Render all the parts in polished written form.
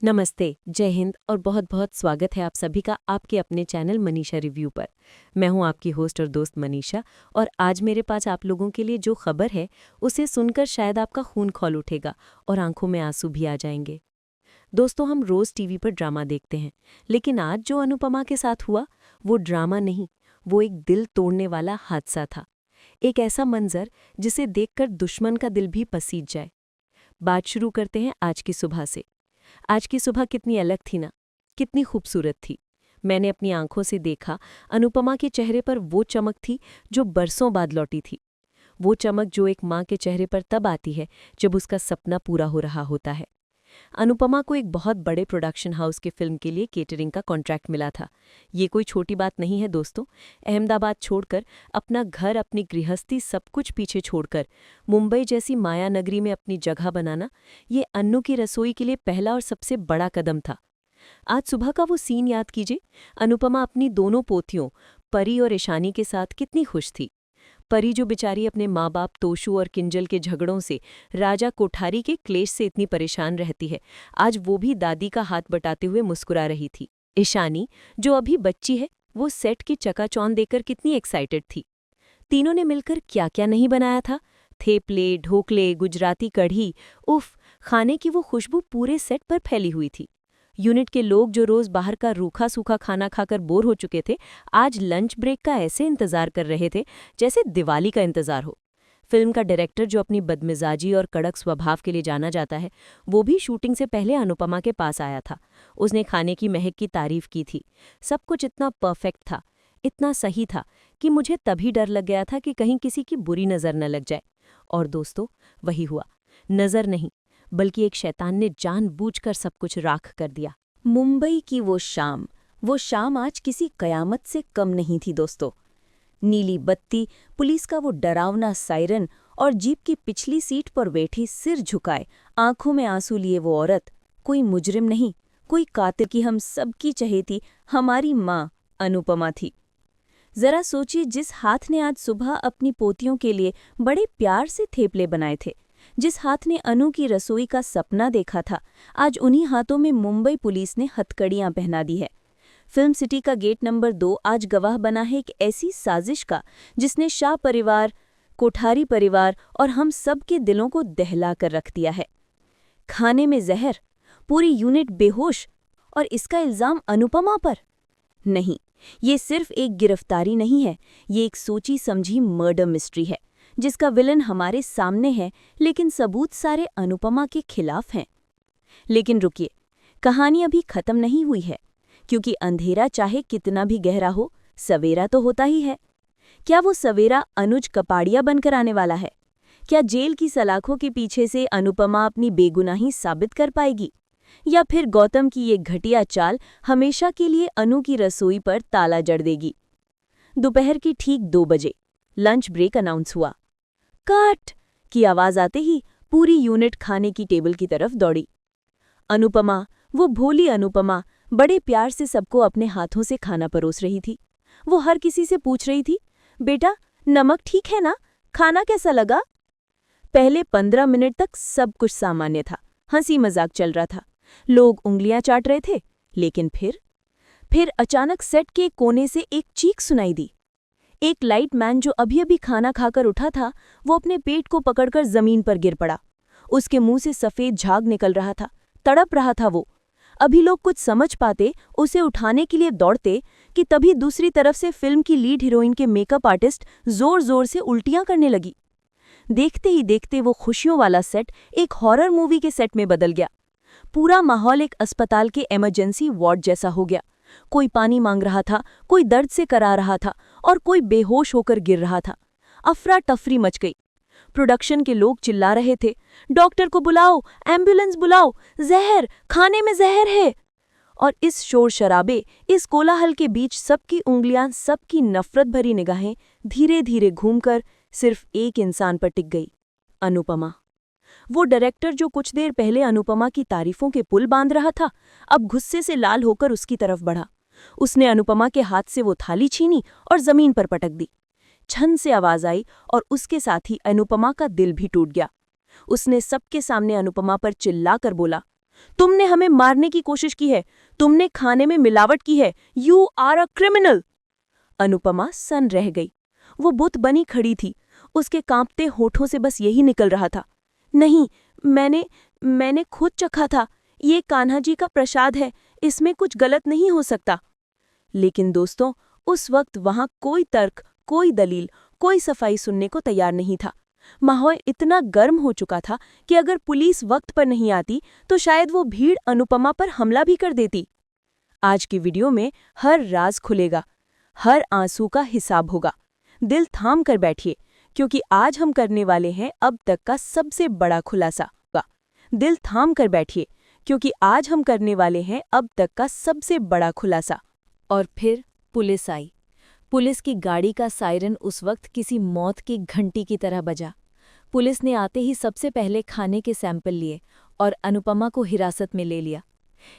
नमस्ते, जय हिंद और बहुत-बहुत स्वागत है आप सभी का आपके अपने चैनल मनीषा रिव्यू पर। मैं हूं आपकी होस्ट और दोस्त मनीषा और आज मेरे पास आप लोगों के लिए जो खबर है, उसे सुनकर शायद आपका खून खौल उठेगा और आंखों में आंसू भी आ जाएंगे। दोस्तों, हम रोज टीवी पर ड्रामा देखते हैं, लेकिन आज जो अनुपमा के साथ हुआ, वो ड्रामा नहीं, वो एक दिल तोड़ने वाला हादसा था। एक ऐसा मंजर जिसे देखकर दुश्मन का दिल भी पसीज जाए। बात शुरू करते हैं आज की सुबह से। आज की सुबह कितनी अलग थी ना, कितनी खूबसूरत थी। मैंने अपनी आंखों से देखा, अनुपमा के चेहरे पर वो चमक थी जो बरसों बाद लौटी थी। वो चमक जो एक माँ के चेहरे पर तब आती है जब उसका सपना पूरा हो रहा होता है। अनुपमा को एक बहुत बड़े प्रोडक्शन हाउस के फिल्म के लिए केटरिंग का कॉन्ट्रैक्ट मिला था। ये कोई छोटी बात नहीं है दोस्तों। अहमदाबाद छोड़कर, अपना घर, अपनी गृहस्थी, सब कुछ पीछे छोड़कर मुंबई जैसी माया नगरी में अपनी जगह बनाना, ये अन्नू की रसोई के लिए पहला और सबसे बड़ा कदम था। आज सुबह का वो सीन याद कीजिए। अनुपमा अपनी दोनों पोतियों परी और ईशानी के साथ कितनी खुश थी। परी जो बेचारी अपने माँ बाप तोशु और किंजल के झगड़ों से, राजा कोठारी के क्लेश से इतनी परेशान रहती है, आज वो भी दादी का हाथ बटाते हुए मुस्कुरा रही थी। ईशानी जो अभी बच्ची है, वो सेट की चकाचौंध देकर कितनी एक्साइटेड थी। तीनों ने मिलकर क्या क्या नहीं बनाया था। थेपले, ढोकले, गुजराती कढ़ी, उफ, खाने की वो खुशबू पूरे सेट पर फैली हुई थी। यूनिट के लोग जो रोज बाहर का रूखा सूखा खाना खाकर बोर हो चुके थे, आज लंच ब्रेक का ऐसे इंतजार कर रहे थे जैसे दिवाली का इंतजार हो। फिल्म का डायरेक्टर जो अपनी बदमिजाजी और कड़क स्वभाव के लिए जाना जाता है, वो भी शूटिंग से पहले अनुपमा के पास आया था। उसने खाने की महक की तारीफ की थी। सब कुछ इतना परफेक्ट था, इतना सही था कि मुझे तभी डर लग गया था कि कहीं किसी की बुरी नज़र न लग जाए। और दोस्तों, वही हुआ। नज़र नहीं, बल्कि एक शैतान ने जानबूझकर सब कुछ राख कर दिया। मुंबई की वो शाम आज किसी कयामत से कम नहीं थी दोस्तों। नीली बत्ती, पुलिस का वो डरावना सायरन और जीप की पिछली सीट पर बैठी सिर झुकाए, आंखों में आंसू लिए वो औरत, कोई मुजरिम नहीं, कोई कातिल की हम सबकी चहेती हमारी माँ अनुपमा थी। जरा सोचिए, जिस हाथ ने आज सुबह अपनी पोतियों के लिए बड़े प्यार से थेपले बनाए थे, जिस हाथ ने अनु की रसोई का सपना देखा था, आज उन्हीं हाथों में मुंबई पुलिस ने हथकड़ियां पहना दी है। फिल्म सिटी का गेट नंबर 2 आज गवाह बना है एक ऐसी साजिश का जिसने शाह परिवार, कोठारी परिवार और हम सब के दिलों को दहला कर रख दिया है। खाने में जहर, पूरी यूनिट बेहोश, और इसका इल्जाम अनुपमा पर? नहीं, ये सिर्फ एक गिरफ्तारी नहीं है, ये एक सोची समझी मर्डर मिस्ट्री है जिसका विलन हमारे सामने है, लेकिन सबूत सारे अनुपमा के खिलाफ हैं। लेकिन रुकिए, कहानी अभी खत्म नहीं हुई है, क्योंकि अंधेरा चाहे कितना भी गहरा हो, सवेरा तो होता ही है। क्या वो सवेरा अनुज कपाड़िया बनकर आने वाला है? क्या जेल की सलाखों के पीछे से अनुपमा अपनी बेगुनाही साबित कर पाएगी? या फिर गौतम की ये घटिया चाल हमेशा के लिए अनु की रसोई पर ताला जड़ देगी? दोपहर की ठीक 2 बजे लंच ब्रेक अनाउंस हुआ। कट की आवाज आते ही पूरी यूनिट खाने की टेबल की तरफ दौड़ी। अनुपमा, वो भोली अनुपमा, बड़े प्यार से सबको अपने हाथों से खाना परोस रही थी। वो हर किसी से पूछ रही थी, बेटा नमक ठीक है ना, खाना कैसा लगा? पहले 15 मिनट तक सब कुछ सामान्य था, हंसी मजाक चल रहा था, लोग उंगलियां चाट रहे थे। लेकिन फिर अचानक सेट के कोने से एक चीख सुनाई दी। एक लाइट मैन जो अभी अभी खाना खाकर उठा था, वो अपने पेट को पकड़कर जमीन पर गिर पड़ा। उसके मुंह से सफेद झाग निकल रहा था, तड़प रहा था वो। अभी लोग कुछ समझ पाते, उसे उठाने के लिए दौड़ते, कि तभी दूसरी तरफ से फिल्म की लीड हीरोइन के मेकअप आर्टिस्ट जोर जोर से उल्टियां करने लगी। देखते ही देखते वो खुशियों वाला सेट एक हॉरर मूवी के सेट में बदल गया। पूरा माहौल एक अस्पताल के इमरजेंसी वार्ड जैसा हो गया। कोई पानी मांग रहा था, कोई दर्द से करा रहा था और कोई बेहोश होकर गिर रहा था। अफरा तफरी मच गई। प्रोडक्शन के लोग चिल्ला रहे थे, डॉक्टर को बुलाओ, एम्बुलेंस बुलाओ, जहर, खाने में जहर है। और इस शोर शराबे, इस कोलाहल के बीच सबकी उंगलियां, सबकी नफरत भरी निगाहें धीरे धीरे घूमकर सिर्फ एक इंसान पर टिक गई, अनुपमा। वो डायरेक्टर जो कुछ देर पहले अनुपमा की तारीफों के पुल बांध रहा था, अब गुस्से से लाल होकर उसकी तरफ बढ़ा। उसने अनुपमा के हाथ से वो थाली छीनी और जमीन पर पटक दी। छन से आवाज आई और उसके साथ ही अनुपमा का दिल भी टूट गया। उसने सबके सामने अनुपमा पर चिल्लाकर बोला, तुमने हमें मारने की कोशिश की है, तुमने खाने में मिलावट की है, you are a criminal. Anupama सन रह गई। वो बुत बनी खड़ी थी, उसके कांपते होठों से बस यही निकल रहा था, नहीं, मैंने खुद चखा था, ये कान्हा जी का प्रसाद है, इसमें कुछ गलत नहीं हो सकता। लेकिन दोस्तों, उस वक्त वहां कोई तर्क, कोई दलील, कोई सफाई सुनने को तैयार नहीं था। माहौल इतना गर्म हो चुका था कि अगर पुलिस वक्त पर नहीं आती तो शायद वो भीड़ अनुपमा पर हमला भी कर देती। आज की वीडियो में हर राज खुलेगा, हर आंसू का हिसाब होगा। दिल थाम कर बैठिए, क्योंकि आज हम करने वाले हैं अब तक का सबसे बड़ा खुलासा। दिल थाम कर बैठिए, क्योंकि आज हम करने वाले हैं अब तक का सबसे बड़ा खुलासा। और फिर पुलिस आई। पुलिस की गाड़ी का सायरन उस वक्त किसी मौत की घंटी की तरह बजा। पुलिस ने आते ही सबसे पहले खाने के सैंपल लिए और अनुपमा को हिरासत में ले लिया।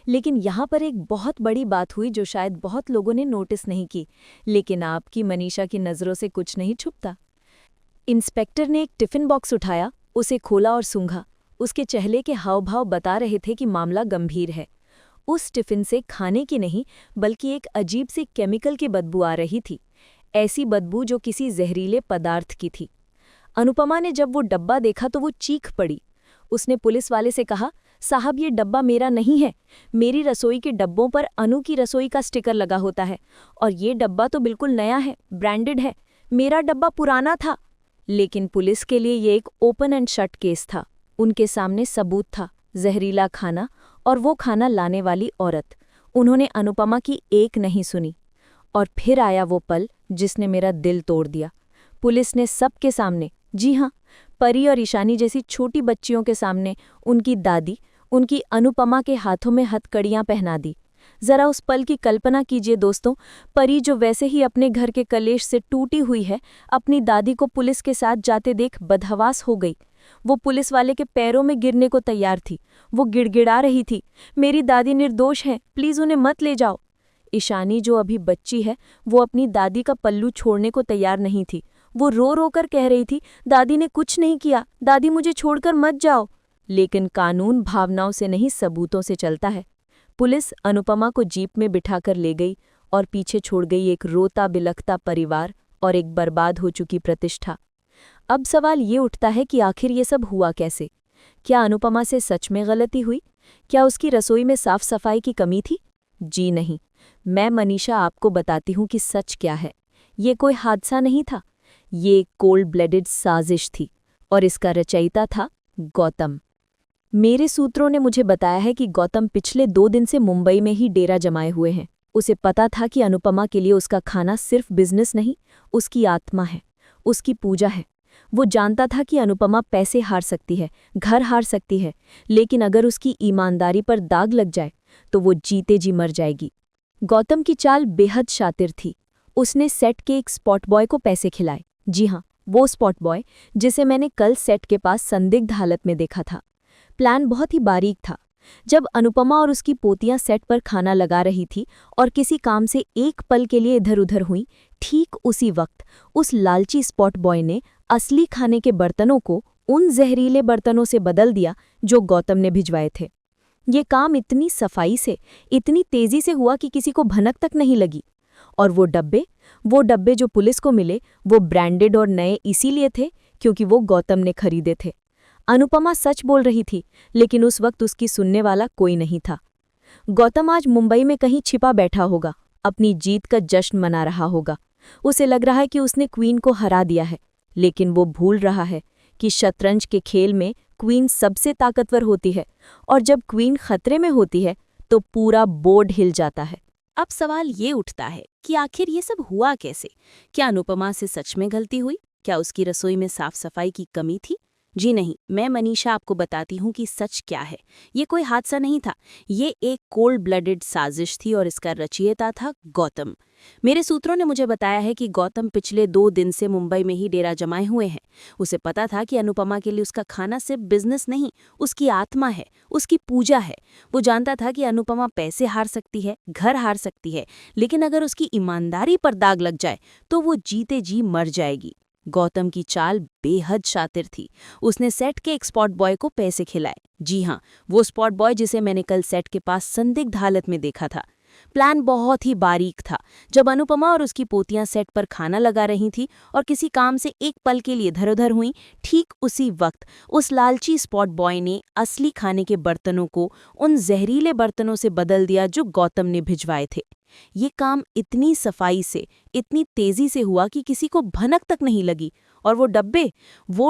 लेकिन यहाँ पर एक बहुत बड़ी बात हुई जो शायद बहुत लोगों ने नोटिस नहीं की, लेकिन आपकी मनीषा की नज़रों से कुछ नहीं छुपता। इंस्पेक्टर ने एक टिफिन बॉक्स उठाया, उसे खोला और सूंघा। उसके चेहरे के हाव-भाव बता रहे थे कि मामला गंभीर है। उस टिफिन से खाने की नहीं, बल्कि एक अजीब सी केमिकल की बदबू आ रही थी, ऐसी बदबू जो किसी जहरीले पदार्थ की थी। अनुपमा ने जब वो डब्बा देखा तो वो चीख पड़ी। उसने पुलिस वाले से कहा, साहब ये डब्बा मेरा नहीं है, मेरी रसोई के डब्बों पर अनु की रसोई का स्टिकर लगा होता है, और ये डब्बा तो बिल्कुल नया है, ब्रांडेड है, मेरा डब्बा पुराना था। लेकिन पुलिस के लिए ये एक ओपन एंड शट केस था। उनके सामने सबूत था, जहरीला खाना और वो खाना लाने वाली औरत। उन्होंने अनुपमा की एक नहीं सुनी। और फिर आया वो पल जिसने मेरा दिल तोड़ दिया। पुलिस ने सबके सामने, जी हाँ, परी और ईशानी जैसी छोटी बच्चियों के सामने, उनकी दादी, उनकी अनुपमा के हाथों में हथकड़ियां पहना दी। जरा उस पल की कल्पना कीजिए दोस्तों, परी जो वैसे ही अपने घर के कलेश से टूटी हुई है, अपनी दादी को पुलिस के साथ जाते देख बदहवास हो गई। वो पुलिस वाले के पैरों में गिरने को तैयार थी। वो गिड़गिड़ा रही थी, मेरी दादी निर्दोष है, प्लीज उन्हें मत ले जाओ। ईशानी जो अभी बच्ची है, वो अपनी दादी का पल्लू छोड़ने को तैयार नहीं थी। वो रो रो कर कह रही थी, दादी ने कुछ नहीं किया, दादी मुझे छोड़कर मत जाओ। लेकिन कानून भावनाओं से नहीं, सबूतों से चलता है। पुलिस अनुपमा को जीप में बिठाकर ले गई और पीछे छोड़ गई एक रोता बिलखता परिवार और एक बर्बाद हो चुकी प्रतिष्ठा। अब सवाल ये उठता है कि आखिर ये सब हुआ कैसे? क्या अनुपमा से सच में गलती हुई? क्या उसकी रसोई में साफ सफाई की कमी थी? जी नहीं, मैं मनीषा आपको बताती हूँ कि सच क्या है। ये कोई हादसा नहीं था, ये एक कोल्ड ब्लडेड साजिश थी, और इसका रचयिता था गौतम। मेरे सूत्रों ने मुझे बताया है कि गौतम पिछले 2 दिन से मुंबई में ही डेरा जमाए हुए हैं। उसे पता था कि अनुपमा के लिए उसका खाना सिर्फ बिजनेस नहीं, उसकी आत्मा है, उसकी पूजा है। वो जानता था कि अनुपमा पैसे हार सकती है, घर हार सकती है, लेकिन अगर उसकी ईमानदारी पर दाग लग जाए तो वो जीते जी मर जाएगी। गौतम की चाल बेहद शातिर थी। उसने सेट के एक स्पॉट बॉय को पैसे खिलाए। जी हाँ, वो स्पॉट बॉय जिसे मैंने कल सेट के पास संदिग्ध हालत में देखा था। प्लान बहुत ही बारीक था। जब अनुपमा और उसकी पोतियां सेट पर खाना लगा रही थी और किसी काम से एक पल के लिए इधर उधर हुई, ठीक उसी वक्त उस लालची स्पॉट बॉय ने असली खाने के बर्तनों को उन जहरीले बर्तनों से बदल दिया जो गौतम ने भिजवाए थे। ये काम इतनी सफाई से, इतनी तेजी से हुआ कि किसी को भनक तक नहीं लगी। और वो डब्बे जो पुलिस को मिले, वो ब्रांडेड और नए इसीलिए थे क्योंकि वो गौतम ने खरीदे थे। अनुपमा सच बोल रही थी, लेकिन उस वक्त उसकी सुनने वाला कोई नहीं था। गौतम आज मुंबई में कहीं छिपा बैठा होगा, अपनी जीत का जश्न मना रहा होगा। उसे लग रहा है कि उसने क्वीन को हरा दिया है, लेकिन वो भूल रहा है कि शतरंज के खेल में क्वीन सबसे ताकतवर होती है, और जब क्वीन खतरे में होती है तो पूरा बोर्ड हिल जाता है। अब सवाल ये उठता है कि आखिर ये सब हुआ कैसे? क्या अनुपमा से सच में गलती हुई? क्या उसकी रसोई में साफ सफाई की कमी थी? जी नहीं, मैं मनीषा आपको बताती हूँ कि सच क्या है। ये कोई हादसा नहीं था, ये एक कोल्ड ब्लडेड साजिश थी और इसका रचयिता था गौतम। मेरे सूत्रों ने मुझे बताया है कि गौतम पिछले 2 दिन से मुंबई में ही डेरा जमाए हुए हैं। उसे पता था कि अनुपमा के लिए उसका खाना सिर्फ बिजनेस नहीं, उसकी आत्मा है, उसकी पूजा है। वो जानता था कि अनुपमा पैसे हार सकती है, घर हार सकती है, लेकिन अगर उसकी ईमानदारी पर दाग लग जाए तो वो जीते जी मर जाएगी। गौतम की चाल बेहद शातिर थी। उसने सेट के एक स्पॉट बॉय को पैसे खिलाए। जी हाँ, वो स्पॉट बॉय जिसे मैंने कल सेट के पास संदिग्ध हालत में देखा था। प्लान बहुत ही बारीक था। जब अनुपमा और उसकी पोतियां सेट पर खाना लगा रही थी और किसी काम से एक पल के लिए धर-उधर हुईं, ठीक उसी वक्त उस लालची स्पॉट बॉय ने असली खाने के बर्तनों को उन जहरीले बर्तनों से बदल दिया जो गौतम ने भिजवाए थे। ये काम इतनी सफाई से, इतनी तेजी से हुआ कि किसी को भनक तक नहीं लगी। और वो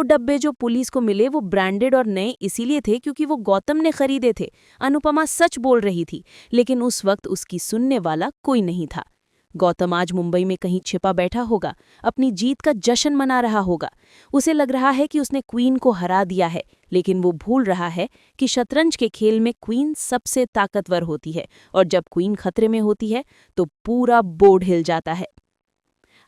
डब्बे जो पुलिस को मिले वो ब्रांडेड और नए इसीलिए थे क्योंकि वो गौतम ने खरीदे थे। अनुपमा सच बोल रही थी, लेकिन उस वक्त उसकी सुनने वाला कोई नहीं था। गौतम आज मुंबई में कहीं छिपा बैठा होगा, अपनी जीत का जश्न मना रहा होगा। उसे लग रहा है कि उसने क्वीन को हरा दिया है, लेकिन वो भूल रहा है कि शतरंज के खेल में क्वीन सबसे ताकतवर होती है, और जब क्वीन खतरे में होती है तो पूरा बोर्ड हिल जाता है।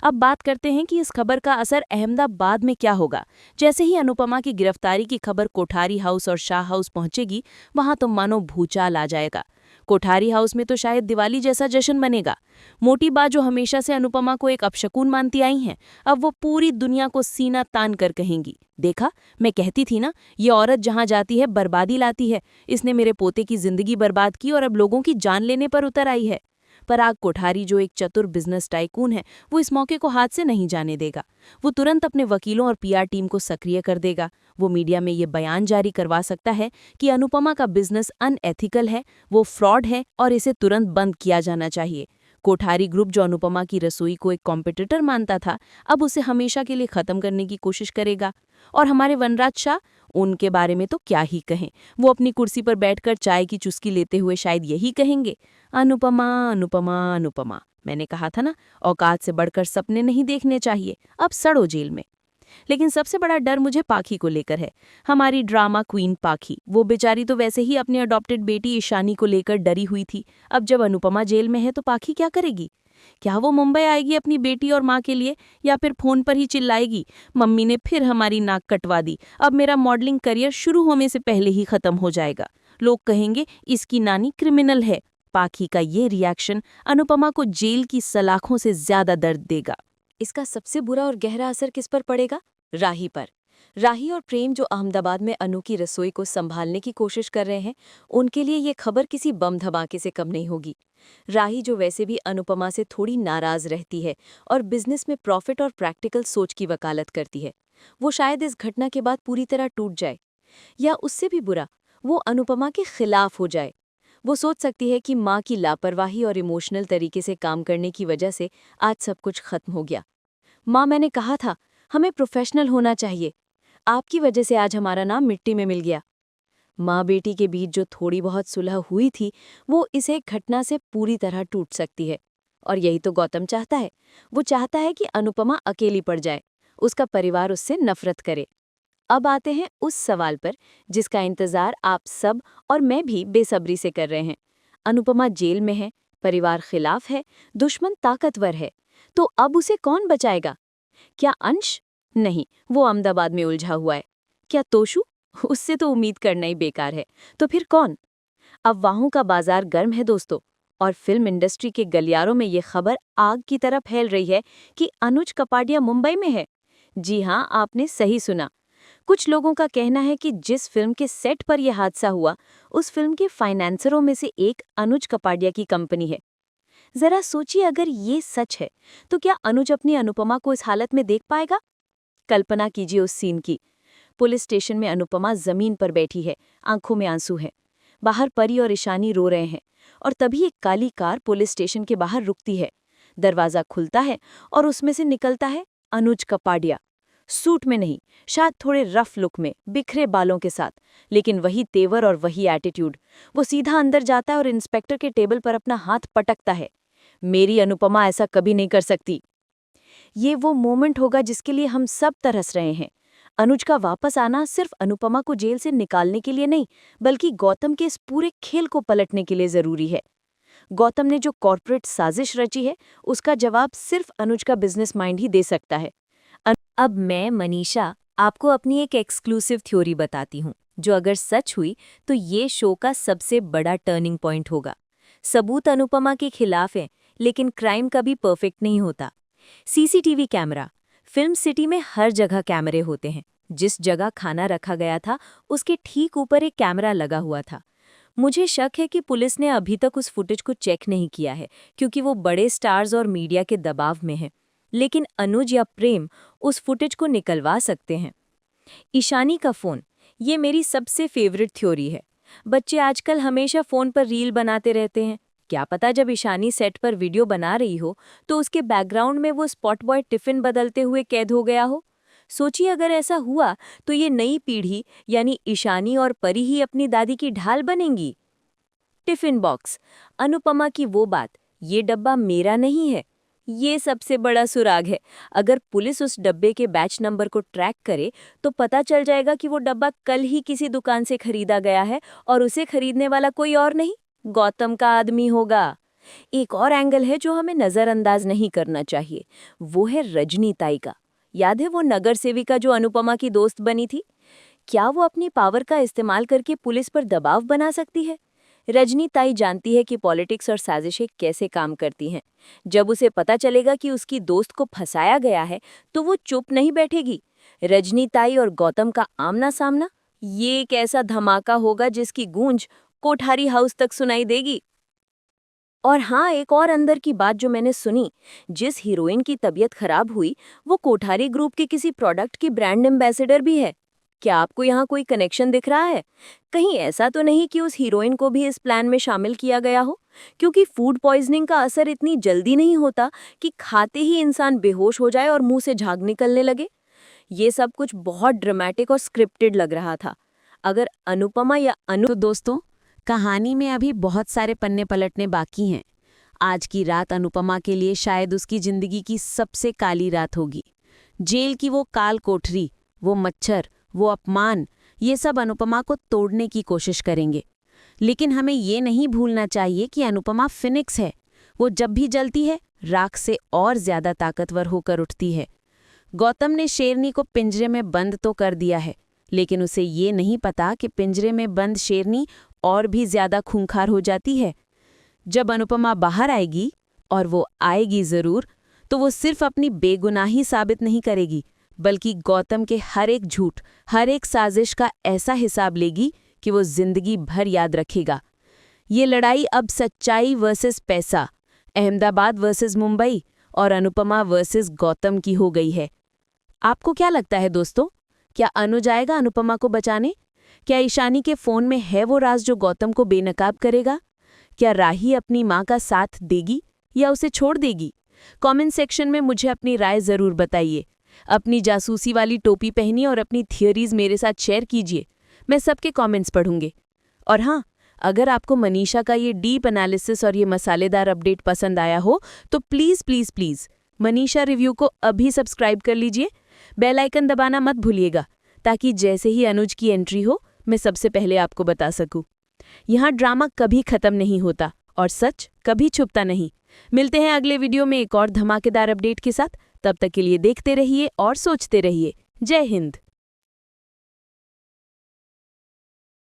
अब बात करते हैं कि इस खबर का असर अहमदाबाद में क्या होगा। जैसे ही अनुपमा की गिरफ्तारी की खबर कोठारी हाउस और शाह हाउस पहुंचेगी, वहां तो मानो भूचाल आ जाएगा। कोठारी हाउस में तो शायद दिवाली जैसा जश्न बनेगा। मोटी बा जो हमेशा से अनुपमा को एक अपशकुन मानती आई हैं, अब वो पूरी दुनिया को सीना तान कर कहेंगी, देखा, मैं कहती थी ना, ये औरत जहां जाती है बर्बादी लाती है। इसने मेरे पोते की जिंदगी बर्बाद की और अब लोगों की जान लेने पर उतर आई है। पराग कोठारी जो एक चतुर बिजनेस टाइकून है, वो इस मौके को हाथ से नहीं जाने देगा। वो तुरंत अपने वकीलों और पीआर टीम को सक्रिय कर देगा। वो मीडिया में ये बयान जारी करवा सकता है कि अनुपमा का बिजनेस अनएथिकल है, वो फ्रॉड है और इसे तुरंत बंद किया जाना चाहिए। कोठारी ग्रुप जो अनुपमा की रसोई को एक कॉम्पिटिटर मानता था, अब उसे हमेशा के लिए खत्म करने की कोशिश करेगा। और हमारे वनराज शाह, उनके बारे में तो क्या ही कहें। वो अपनी कुर्सी पर बैठकर चाय की चुस्की लेते हुए शायद यही कहेंगे, अनुपमा अनुपमा अनुपमा, मैंने कहा था ना, औकात से बढ़कर सपने नहीं देखने चाहिए, अब सड़ो जेल में। लेकिन सबसे बड़ा डर मुझे पाखी को लेकर है। हमारी ड्रामा क्वीन पाखी, वो बेचारी तो वैसे ही अपनी अडॉप्टेड बेटी ईशानी को लेकर डरी हुई थी। अब जब अनुपमा जेल में है तो पाखी क्या करेगी? क्या वो मुंबई आएगी अपनी बेटी और माँ के लिए, या फिर फोन पर ही चिल्लाएगी, मम्मी ने फिर हमारी नाक कटवा दी, अब मेरा मॉडलिंग करियर शुरू होने से पहले ही खत्म हो जाएगा। लोग कहेंगे इसकी नानी क्रिमिनल है। पाखी का ये रिएक्शन अनुपमा को जेल की सलाखों से ज्यादा दर्द देगा। इसका सबसे बुरा और गहरा असर किस पर पड़ेगा? राही पर। राही और प्रेम जो अहमदाबाद में अनु की रसोई को संभालने की कोशिश कर रहे हैं, उनके लिए ये खबर किसी बम धमाके से कम नहीं होगी। राही जो वैसे भी अनुपमा से थोड़ी नाराज रहती है और बिजनेस में प्रॉफिट और प्रैक्टिकल सोच की वकालत करती है, वो शायद इस घटना के बाद पूरी तरह टूट जाए, या उससे भी बुरा, वो अनुपमा के खिलाफ हो जाए। वो सोच सकती है कि माँ की लापरवाही और इमोशनल तरीके से काम करने की वजह से आज सब कुछ खत्म हो गया। माँ, मैंने कहा था हमें प्रोफेशनल होना चाहिए, आपकी वजह से आज हमारा नाम मिट्टी में मिल गया। माँ बेटी के बीच जो थोड़ी बहुत सुलह हुई थी, वो इस एक घटना से पूरी तरह टूट सकती है। और यही तो गौतम चाहता है। वो चाहता है कि अनुपमा अकेली पड़ जाए, उसका परिवार उससे नफरत करे। अब आते हैं उस सवाल पर जिसका इंतजार आप सब और मैं भी बेसब्री से कर रहे हैं। अनुपमा जेल में है, परिवार खिलाफ है, दुश्मन ताकतवर है, तो अब उसे कौन बचाएगा? क्या अंश? नहीं, वो अहमदाबाद में उलझा हुआ है। क्या तोशु? उससे तो उम्मीद करना ही बेकार है। तो फिर कौन? अफवाहों का बाजार गर्म है दोस्तों, और फिल्म इंडस्ट्री के गलियारों में ये खबर आग की तरह फैल रही है कि अनुज कपाडिया मुंबई में है। जी हाँ, आपने सही सुना। कुछ लोगों का कहना है कि जिस फिल्म के सेट पर यह हादसा हुआ, उस फिल्म के फाइनेंसरों में से एक अनुज कपाडिया की कंपनी है। जरा सोचिए, अगर ये सच है तो क्या अनुज अपनी अनुपमा को इस हालत में देख पाएगा? कल्पना कीजिए उस सीन की। पुलिस स्टेशन में अनुपमा जमीन पर बैठी है, आंखों में आंसू हैं। बाहर परी और ईशानी रो रहे हैं, और तभी एक काली कार पुलिस स्टेशन के बाहर रुकती है। दरवाजा खुलता है और उसमें से निकलता है अनुज कपाडिया। सूट में नहीं, शायद थोड़े रफ लुक में, बिखरे बालों के साथ, लेकिन वही तेवर और वही एटीट्यूड। वो सीधा अंदर जाता है और इंस्पेक्टर के टेबल पर अपना हाथ पटकता है। मेरी अनुपमा ऐसा कभी नहीं कर सकती। ये वो मोमेंट होगा जिसके लिए हम सब तरस रहे हैं। अनुज का वापस आना सिर्फ अनुपमा को जेल से निकालने के लिए नहीं, बल्कि गौतम के इस पूरे खेल को पलटने के लिए जरूरी है। गौतम ने जो कॉर्पोरेट साजिश रची है, उसका जवाब सिर्फ अनुज का बिजनेस माइंड ही दे सकता है। अब मैं, मनीषा, आपको अपनी एक एक्सक्लूसिव थ्योरी बताती हूँ, जो अगर सच हुई तो ये शो का सबसे बड़ा टर्निंग पॉइंट होगा। सबूत अनुपमा के खिलाफ हैं, लेकिन क्राइम कभी परफेक्ट नहीं होता। सीसीटीवी कैमरा, फिल्म सिटी में हर जगह कैमरे होते हैं। जिस जगह खाना रखा गया था उसके ठीक ऊपर एक कैमरा लगा हुआ था। मुझे शक है कि पुलिस ने अभी तक उस फुटेज को चेक नहीं किया है क्योंकि वो बड़े स्टार्स और मीडिया के दबाव में है। लेकिन अनुज या प्रेम उस फुटेज को निकलवा सकते हैं। ईशानी का फ़ोन, ये मेरी सबसे फेवरेट थ्योरी है। बच्चे आजकल हमेशा फ़ोन पर रील बनाते रहते हैं। क्या पता जब ईशानी सेट पर वीडियो बना रही हो तो उसके बैकग्राउंड में वो स्पॉट बॉय टिफ़िन बदलते हुए कैद हो गया हो। सोचिए अगर ऐसा हुआ तो ये नई पीढ़ी यानी ईशानी और परी ही अपनी दादी की ढाल बनेंगी। टिफ़िन बॉक्स, अनुपमा की वो बात, ये डब्बा मेरा नहीं है, ये सबसे बड़ा सुराग है। अगर पुलिस उस डब्बे के बैच नंबर को ट्रैक करे तो पता चल जाएगा कि वो डब्बा कल ही किसी दुकान से खरीदा गया है और उसे खरीदने वाला कोई और नहीं, गौतम का आदमी होगा। एक और एंगल है जो हमें नज़रअंदाज नहीं करना चाहिए, वो है रजनी ताई का। याद है वो नगर सेविका जो अनुपमा की दोस्त बनी थी? क्या वो अपनी पावर का इस्तेमाल करके पुलिस पर दबाव बना सकती है? रजनी ताई जानती है कि पॉलिटिक्स और साजिशें कैसे काम करती हैं। जब उसे पता चलेगा कि उसकी दोस्त को फंसाया गया है तो वो चुप नहीं बैठेगी। रजनी ताई और गौतम का आमना सामना, ये एक ऐसा धमाका होगा जिसकी गूंज कोठारी हाउस तक सुनाई देगी। और हाँ, एक और अंदर की बात जो मैंने सुनी, जिस हीरोइन की तबीयत खराब हुई वो कोठारी ग्रुप के किसी प्रोडक्ट की ब्रांड एम्बेसडर भी है। क्या आपको यहाँ कोई कनेक्शन दिख रहा है? कहीं ऐसा तो नहीं कि उस हीरोइन को भी इस प्लान में शामिल किया गया हो? क्योंकि फूड पॉइजनिंग का असर इतनी जल्दी नहीं होता कि खाते ही इंसान बेहोश हो जाए और मुंह से झाग निकलने लगे। ये सब कुछ बहुत ड्रामेटिक और स्क्रिप्टेड लग रहा था। अगर अनुपमा या तो दोस्तों, कहानी में अभी बहुत सारे पन्ने पलटने बाकी हैं। आज की रात अनुपमा के लिए शायद उसकी जिंदगी की सबसे काली रात होगी। जेल की वो काल कोठरी, वो मच्छर, वो अपमान, ये सब अनुपमा को तोड़ने की कोशिश करेंगे। लेकिन हमें ये नहीं भूलना चाहिए कि अनुपमा फिनिक्स है। वो जब भी जलती है राख से और ज्यादा ताकतवर होकर उठती है। गौतम ने शेरनी को पिंजरे में बंद तो कर दिया है, लेकिन उसे ये नहीं पता कि पिंजरे में बंद शेरनी और भी ज्यादा खूंखार हो जाती है। जब अनुपमा बाहर आएगी, और वो आएगी जरूर, तो वो सिर्फ अपनी बेगुनाही साबित नहीं करेगी, बल्कि गौतम के हर एक झूठ, हर एक साजिश का ऐसा हिसाब लेगी कि वो जिंदगी भर याद रखेगा। ये लड़ाई अब सच्चाई वर्सेस पैसा, अहमदाबाद वर्सेस मुंबई और अनुपमा वर्सेस गौतम की हो गई है। आपको क्या लगता है दोस्तों? क्या अनुज आएगा अनुपमा को बचाने? क्या ईशानी के फोन में है वो राज जो गौतम को बेनकाब करेगा? क्या राही अपनी माँ का साथ देगी या उसे छोड़ देगी? कमेंट सेक्शन में मुझे अपनी राय जरूर बताइए। अपनी जासूसी वाली टोपी पहनिए और अपनी थियरीज मेरे साथ शेयर कीजिए। मैं सबके कमेंट्स पढ़ूंगी। और हाँ, अगर आपको मनीषा का ये डीप एनालिसिस और ये मसालेदार अपडेट पसंद आया हो तो please please please Manisha review को अभी सब्सक्राइब कर लीजिए। बेल आइकन दबाना मत भूलिएगा ताकि जैसे ही अनुज की एंट्री हो मैं सबसे पहले आपको बता सकूं। यहाँ ड्रामा कभी खत्म नहीं होता और सच कभी छुपता नहीं। मिलते हैं अगले वीडियो में एक और धमाकेदार अपडेट के साथ। तब तक के लिए देखते रहिए और सोचते रहिए। जय हिंद।